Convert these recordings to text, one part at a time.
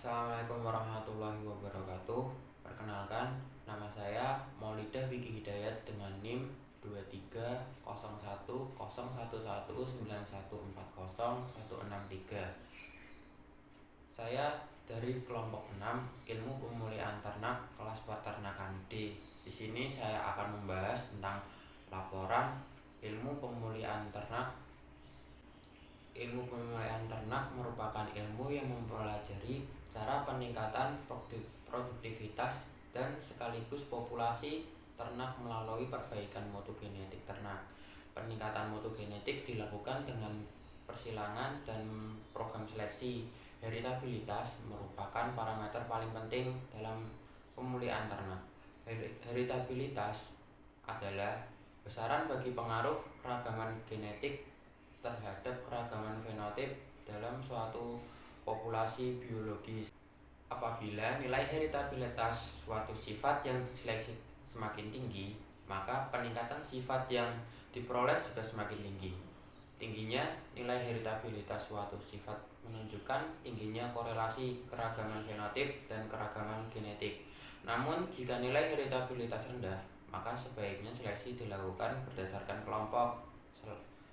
Assalamualaikum warahmatullahi wabarakatuh. Perkenalkan, nama saya Maulidah Wiki Hidayat dengan NIM 230111914163. Saya dari kelompok 6 Ilmu Pemulihan Ternak kelas Peternakan D. Di sini saya akan membahas tentang laporan ilmu pemulihan ternak. Ilmu pemulihan ternak merupakan ilmu yang mempelajari cara peningkatan produktivitas dan sekaligus populasi ternak melalui perbaikan mutu genetik ternak. Peningkatan mutu genetik dilakukan dengan persilangan dan program seleksi. Heritabilitas merupakan parameter paling penting dalam pemulihan ternak. Heritabilitas adalah besaran bagi pengaruh keragaman genetik terhadap keragaman fenotip dalam suatu populasi biologis. Apabila nilai heritabilitas suatu sifat yang diseleksi semakin tinggi, maka peningkatan sifat yang diperoleh juga semakin tinggi. Tingginya nilai heritabilitas suatu sifat menunjukkan tingginya korelasi keragaman fenotip dan keragaman genetik. Namun, jika nilai heritabilitas rendah, maka sebaiknya seleksi dilakukan berdasarkan kelompok.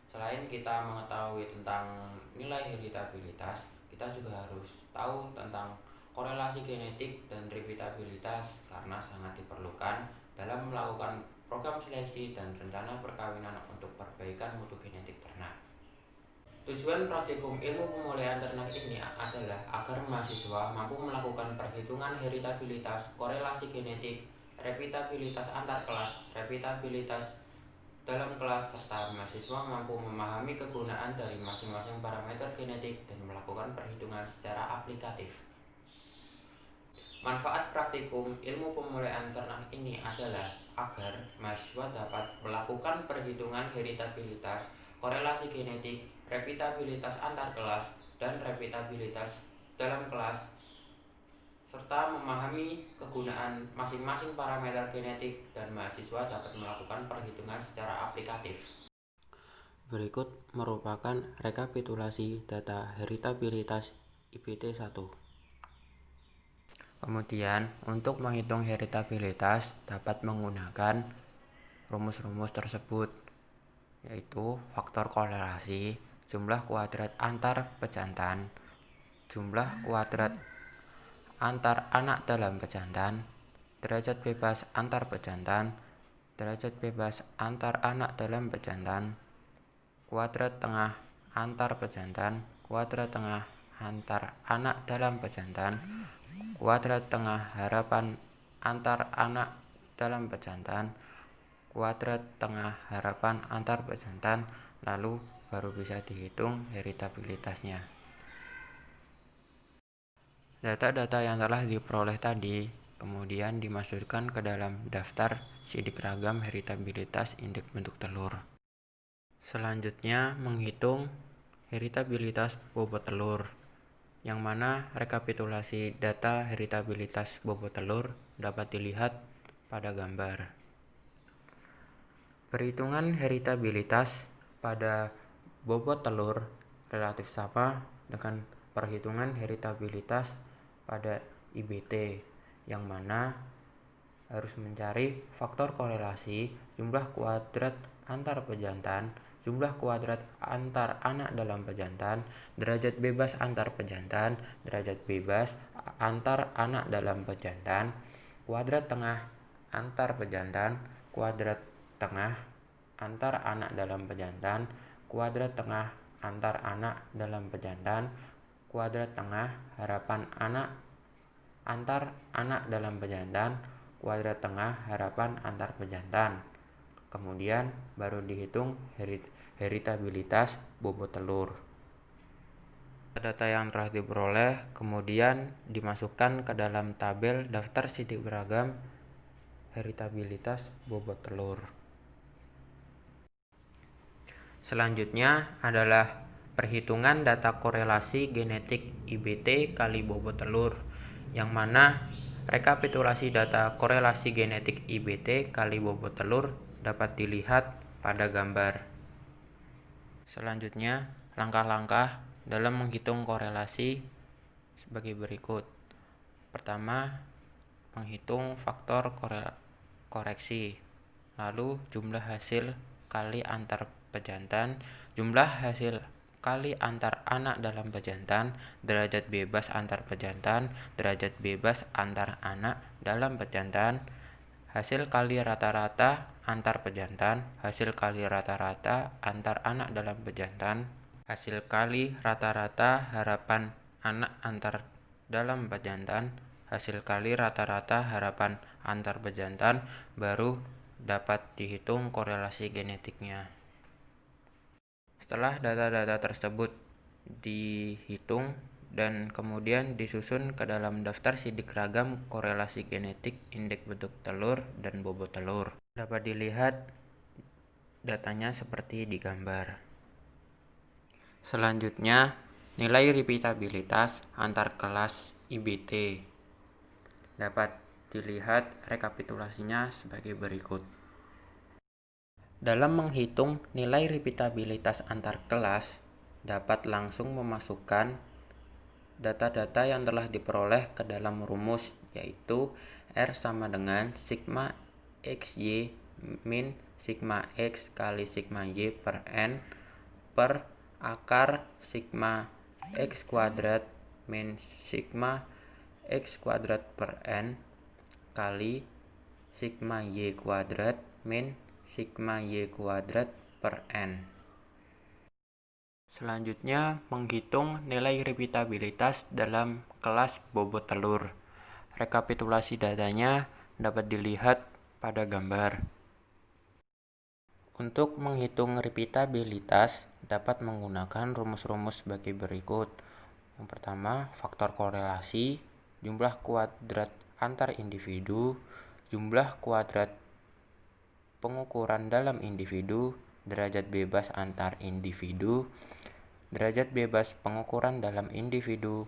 Selain kita mengetahui tentang nilai heritabilitas, kita juga harus tahu tentang korelasi genetik dan repeatabilitas karena sangat diperlukan dalam melakukan program seleksi dan rencana perkawinan untuk perbaikan mutu genetik ternak. Tujuan praktikum ilmu pemulihan ternak ini adalah agar mahasiswa mampu melakukan perhitungan heritabilitas, korelasi genetik, repeatabilitas antar kelas, repeatabilitas dalam kelas, serta mahasiswa mampu memahami kegunaan dari masing-masing parameter genetik dan melakukan perhitungan secara aplikatif. Manfaat praktikum ilmu pemulihan ternak ini adalah agar mahasiswa dapat melakukan perhitungan heritabilitas, korelasi genetik, repeatabilitas antar kelas, dan repeatabilitas dalam kelas, serta memahami kegunaan masing-masing parameter genetik, dan mahasiswa dapat melakukan perhitungan secara aplikatif. Berikut merupakan rekapitulasi data heritabilitas IBT1. Kemudian, untuk menghitung heritabilitas dapat menggunakan rumus-rumus tersebut, yaitu faktor korelasi, jumlah kuadrat antar pejantan, jumlah kuadrat antar anak dalam pejantan, derajat bebas antar pejantan, derajat bebas antar anak dalam pejantan, kuadrat tengah antar pejantan, kuadrat tengah antar anak dalam pejantan, kuadrat tengah harapan antar anak dalam pejantan, kuadrat tengah harapan antar pejantan, lalu baru bisa dihitung heritabilitasnya. Data-data yang telah diperoleh tadi kemudian dimasukkan ke dalam daftar sidik ragam heritabilitas indeks bentuk telur. Selanjutnya menghitung heritabilitas bobot telur, yang mana rekapitulasi data heritabilitas bobot telur dapat dilihat pada gambar. Perhitungan heritabilitas pada bobot telur relatif sama dengan perhitungan heritabilitas pada IBT, yang mana harus mencari faktor korelasi, jumlah kuadrat antar pejantan, jumlah kuadrat antar anak dalam pejantan, derajat bebas antar pejantan, derajat bebas antar anak dalam pejantan, kuadrat tengah antar pejantan, kuadrat tengah antar anak dalam pejantan, kuadrat tengah antar anak dalam pejantan, kuadrat tengah harapan anak antar anak dalam pejantan, kuadrat tengah harapan antar pejantan. Kemudian baru dihitung heritabilitas bobot telur. Data yang telah diperoleh kemudian dimasukkan ke dalam tabel daftar sidik beragam heritabilitas bobot telur. Selanjutnya adalah perhitungan data korelasi genetik IBT kali bobot telur, yang mana rekapitulasi data korelasi genetik IBT kali bobot telur dapat dilihat pada gambar. Selanjutnya, langkah-langkah dalam menghitung korelasi sebagai berikut. Pertama, menghitung faktor koreksi, lalu jumlah hasil kali antar pejantan, jumlah hasil kali antar anak dalam pejantan, derajat bebas antar pejantan, derajat bebas antar anak dalam pejantan, hasil kali rata-rata antar pejantan, hasil kali rata-rata antar anak dalam pejantan, hasil kali rata-rata harapan anak antar dalam pejantan, hasil kali rata-rata harapan antar pejantan, baru dapat dihitung korelasi genetiknya. Setelah data-data tersebut dihitung dan kemudian disusun ke dalam daftar sidik ragam korelasi genetik indeks bentuk telur dan bobot telur. Dapat dilihat datanya seperti di gambar. Selanjutnya, nilai repeatabilitas antar kelas IBT. Dapat dilihat rekapitulasinya sebagai berikut. Dalam menghitung nilai repeatabilitas antar kelas, dapat langsung memasukkan data-data yang telah diperoleh ke dalam rumus, yaitu R sama dengan sigma XY min sigma X kali sigma Y per N per akar sigma X kuadrat min sigma X kuadrat per N kali sigma Y kuadrat min sigma Y kuadrat per N. Selanjutnya, menghitung nilai repeatabilitas dalam kelas bobot telur. Rekapitulasi datanya dapat dilihat pada gambar. Untuk menghitung repeatabilitas dapat menggunakan rumus-rumus sebagai berikut. Yang pertama, faktor korelasi, jumlah kuadrat antar individu, jumlah kuadrat pengukuran dalam individu, derajat bebas antar individu, derajat bebas pengukuran dalam individu,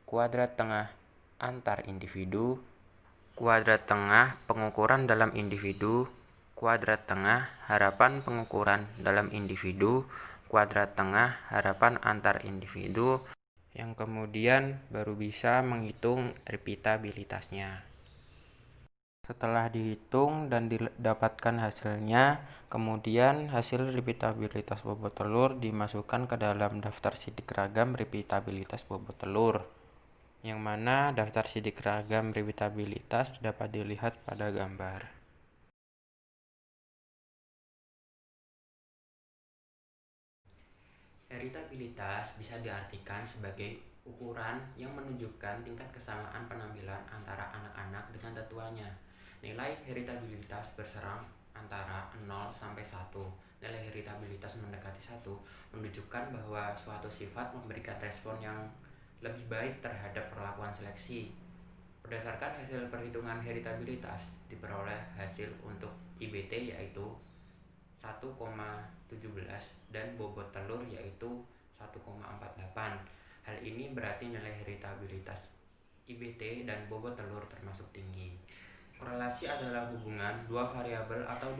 kuadrat tengah antar individu, kuadrat tengah pengukuran dalam individu, kuadrat tengah harapan pengukuran dalam individu, kuadrat tengah harapan antar individu, yang kemudian baru bisa menghitung repeatabilitasnya. Setelah dihitung dan didapatkan hasilnya, kemudian hasil repeatabilitas bobot telur dimasukkan ke dalam daftar sidik ragam repeatabilitas bobot telur, yang mana daftar sidik ragam repeatabilitas dapat dilihat pada gambar. Heritabilitas bisa diartikan sebagai ukuran yang menunjukkan tingkat kesamaan penampilan antara anak-anak dengan tetuanya. Nilai heritabilitas berserang antara 0 sampai 1. Nilai heritabilitas mendekati 1 menunjukkan bahwa suatu sifat memberikan respon yang lebih baik terhadap perlakuan seleksi. Berdasarkan hasil perhitungan heritabilitas, diperoleh hasil untuk IBT yaitu 1,17 dan bobot telur yaitu 1,48. Hal ini berarti nilai heritabilitas IBT dan bobot telur termasuk tinggi. Korelasi adalah hubungan dua variabel atau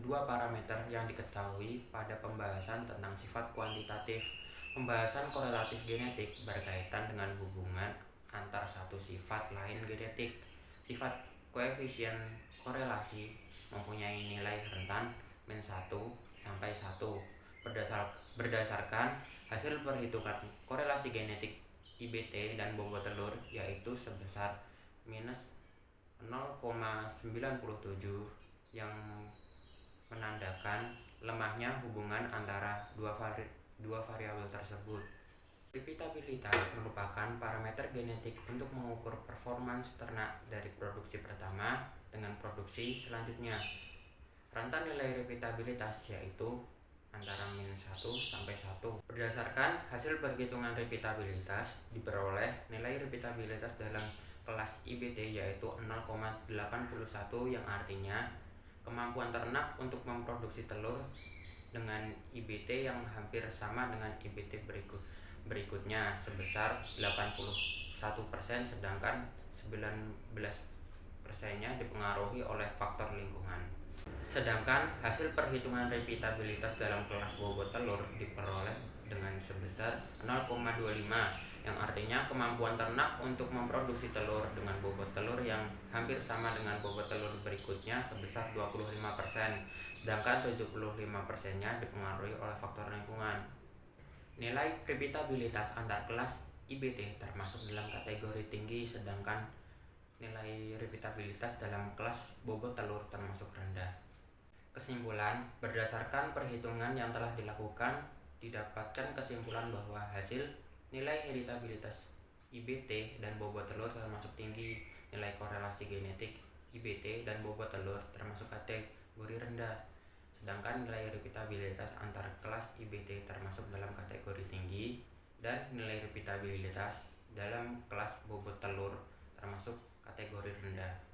dua parameter yang diketahui pada pembahasan tentang sifat kuantitatif. Pembahasan korelatif genetik berkaitan dengan hubungan antar satu sifat lain genetik. Sifat koefisien korelasi mempunyai nilai rentan min 1 sampai 1 berdasarkan hasil perhitungan korelasi genetik IBT dan bobot telur yaitu sebesar minus 0,97 yang menandakan lemahnya hubungan antara dua variabel tersebut. Repeatabilitas merupakan parameter genetik untuk mengukur performance ternak dari produksi pertama dengan produksi selanjutnya. Rentan nilai repeatabilitas yaitu antara min 1 sampai 1. Berdasarkan hasil perhitungan repeatabilitas, diperoleh nilai repeatabilitas dalam kelas IBT yaitu 0,81 yang artinya kemampuan ternak untuk memproduksi telur dengan IBT yang hampir sama dengan IBT berikutnya sebesar 81%, sedangkan 19%-nya dipengaruhi oleh faktor lingkungan. Sedangkan hasil perhitungan repeatabilitas dalam kelas bobot telur diperoleh dengan sebesar 0,25 yang artinya kemampuan ternak untuk memproduksi telur dengan bobot telur yang hampir sama dengan bobot telur berikutnya sebesar 25%, sedangkan 75%-nya dipengaruhi oleh faktor lingkungan. Nilai repeatabilitas antar kelas IBT termasuk dalam kategori tinggi, sedangkan nilai repeatabilitas dalam kelas bobot telur termasuk rendah. Kesimpulan, berdasarkan perhitungan yang telah dilakukan, didapatkan kesimpulan bahwa hasil nilai heritabilitas IBT dan bobot telur termasuk tinggi, nilai korelasi genetik IBT dan bobot telur termasuk kategori rendah, sedangkan nilai repeatabilitas antar kelas IBT termasuk dalam kategori tinggi dan nilai repeatabilitas dalam kelas bobot telur termasuk kategori rendah.